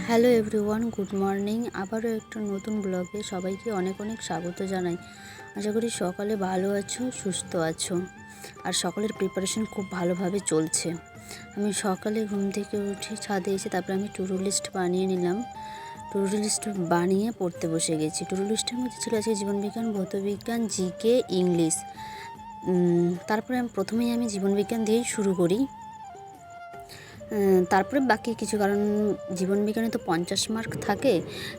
Hello everyone, good morning. আবারও একটা নতুন ব্লগে সবাইকে অনেক অনেক স্বাগত জানাই। আশা করি সকালে ভালো আছো, সুস্থ আছো, আর সকলের প্রিপারেশন খুব ভালোভাবে চলছে। আমি সকালে ঘুম থেকে উঠে ছাদে এসে তারপরে আমি টু ডু লিস্ট বানিয়ে নিলাম। টু ডু লিস্ট বানিয়ে পড়তে বসে গেছি। টু ডু লিস্টের মধ্যে ছিল আজকে জীবনবিজ্ঞান, ভৌতবিজ্ঞান, জিকে, ইংলিশ। তারপরে প্রথমেই আমি জীবনবিজ্ঞান দিয়েই শুরু করি। তারপরে বাকি কিছু, কারণ জীবনবিজ্ঞানে তো 50 মার্ক থাকে,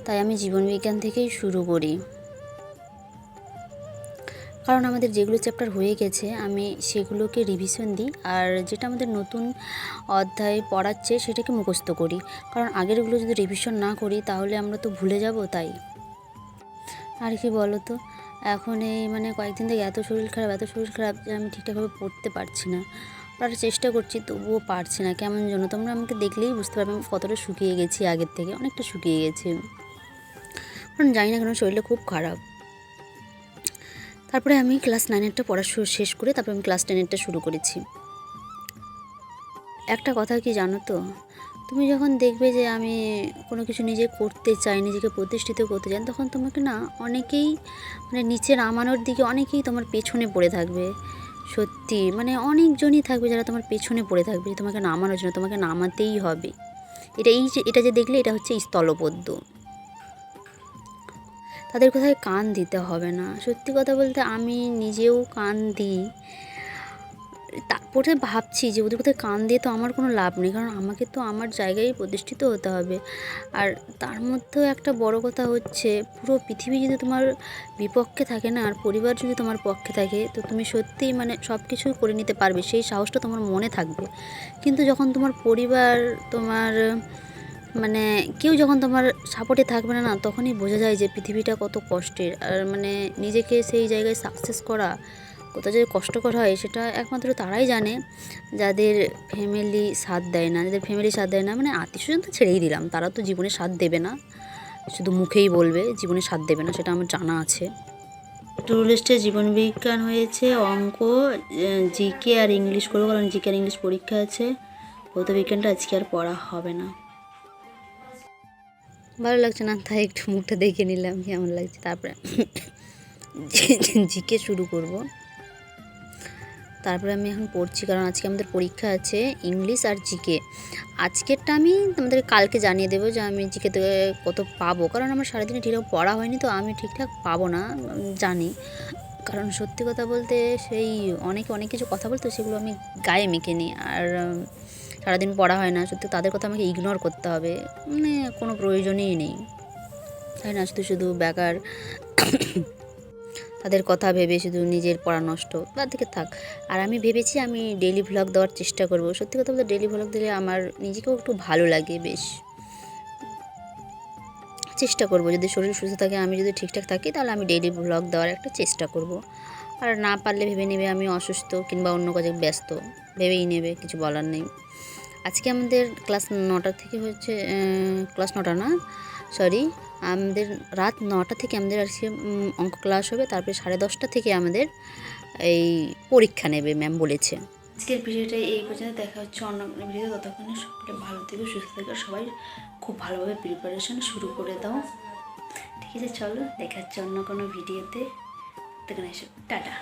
তাই আমি জীবনবিজ্ঞান থেকেই শুরু করি। কারণ আমাদের যেগুলো চ্যাপ্টার হয়ে গেছে আমি সেগুলোকে রিভিশন দিই, আর যেটা আমাদের নতুন অধ্যায় পড়াচ্ছে সেটাকে মুখস্থ করি। কারণ আগেরগুলো যদি রিভিশন না করি তাহলে আমরা তো ভুলে যাব। তাই আর কি বলো তো, এখন এই কয়েকদিন থেকে এত শরীর খারাপ যে আমি ঠিকঠাকভাবে পড়তে পারছি না। পড়ার চেষ্টা করছি তবুও পারছি না, কেমন যেন। তোমরা আমাকে দেখলেই বুঝতে পারবে আমি কতটা শুকিয়ে গেছি, আগের থেকে অনেকটা শুকিয়ে গেছি। কারণ জানি না কেন শরীরটা খুব খারাপ। তারপরে আমি ক্লাস 9-এরটা পড়া শেষ করে তারপরে আমি ক্লাস 10-এরটা শুরু করেছি। একটা কথা কি জানো তো, তুমি যখন দেখবে যে আমি কোনো কিছু নিজে করতে চাই, নিজেকে প্রতিষ্ঠিত করতে চাই, তখন তোমাকে না অনেকেই নিচে নামানোর দিকে অনেকেই তোমার পেছনে পড়ে থাকবে। সত্যি অনেকজনই থাকবে যারা তোমার পেছনে পড়ে থাকবে, তোমাকে নামানোর জন্য। তোমাকে নামাতেই হবে। এটা যে দেখলে এটা হচ্ছে স্থলপদ্ম। তাদের কোথায় কান দিতে হবে না। সত্যি কথা বলতে আমি নিজেও কান দিই। তারপরে ভাবছি যে ওদের কোথায় কান দিয়ে তো আমার কোনো লাভ নেই, কারণ আমাকে তো আমার জায়গায় প্রতিষ্ঠিত হতে হবে। আর তার মধ্যেও একটা বড় কথা হচ্ছে, পুরো পৃথিবী যদি তোমার বিপক্ষে থাকে না, আর পরিবার যদি তোমার পক্ষে থাকে, তো তুমি সত্যিই সব কিছু করে নিতে পারবে, সেই সাহসটা তোমার মনে থাকবে। কিন্তু যখন তোমার পরিবার তোমার কেউ যখন তোমার সাপোর্টে থাকবে না, তখনই বোঝা যায় যে পৃথিবীটা কত কষ্টের। আর নিজেকে সেই জায়গায় সাকসেস করা কোথাও যে কষ্টকর হয়, সেটা একমাত্র তারাই জানে যাদের ফ্যামিলি সাথ দেয় না। আত্মীয়স্বজন তো ছেড়েই দিলাম, তারা তো জীবনে সাথ দেবে না, শুধু মুখেই বলবে জীবনে সাথ দেবে না, সেটা আমার জানা আছে। টু ডু লিস্টে জীবনবিজ্ঞান হয়েছে, অঙ্ক, জিকে আর ইংলিশ করবো, কারণ জিকে আর ইংলিশ পরীক্ষা আছে। ভৌতবিজ্ঞানটা আজকে আর পড়া হবে না। ভালো লাগছে না, তাই একটু মুখটা দেখে নিলাম কেমন লাগছে। তারপরে জিকে শুরু করব। তারপরে আমি এখন পড়ছি, কারণ আজকে আমাদের পরীক্ষা আছে ইংলিশ আর জিকে। আজকেরটা আমি তোমাদের কালকে জানিয়ে দেবো যে আমি জিকে থেকে কত পাবো, কারণ আমার সারাদিনে ঠিকঠাক পড়া হয়নি, তো আমি ঠিকঠাক পাবো না জানি। কারণ সত্যি কথা বলতে সেই অনেক কিছু কথা বলতো, সেগুলো আমি গায়ে মেখে নিই। আর সারাদিন পড়া হয় না, সত্যি তাদের কথা আমাকে ইগনোর করতে হবে, কোনো প্রয়োজনই নেই, তাই না? শুধু বেকার তাদের কথা ভেবে শুধু নিজের পড়া নষ্ট, তার থেকে থাক। আর আমি ভেবেছি আমি ডেইলি ভ্লগ দেওয়ার চেষ্টা করব। সত্যি কথা বলতে ডেইলি ভ্লগ দিলে আমার নিজেকেও একটু ভালো লাগে, বেশ চেষ্টা করব। যদি শরীর সুস্থ থাকে, আমি যদি ঠিকঠাক থাকি, তাহলে আমি ডেইলি ভ্লগ দেওয়ার একটা চেষ্টা করব। আর না পারলে ভেবে নেবে আমি অসুস্থ কিংবা অন্য কাজে ব্যস্ত, ভেবেই নেবে, কিছু বলার নেই। আজকে আমাদের ক্লাস 9টা থেকে হচ্ছে, ক্লাস 9টা না, সরি, আমাদের রাত 9টা থেকে আমাদের আজকে অঙ্ক ক্লাস হবে। তারপরে 10:30টা থেকে আমাদের এই পরীক্ষা নেবে, ম্যাম বলেছে। আজকের ভিডিওটা এই পর্যন্ত, দেখা হচ্ছে অন্য ভিডিও। ততক্ষণে সকলে ভালো থেকো, সুস্থ থেকো, সবাই খুব ভালোভাবে প্রিপারেশন শুরু করে দাও। ঠিক আছে, চলো দেখা হচ্ছে অন্য কোনো ভিডিওতে। তখন এসো, টাটা।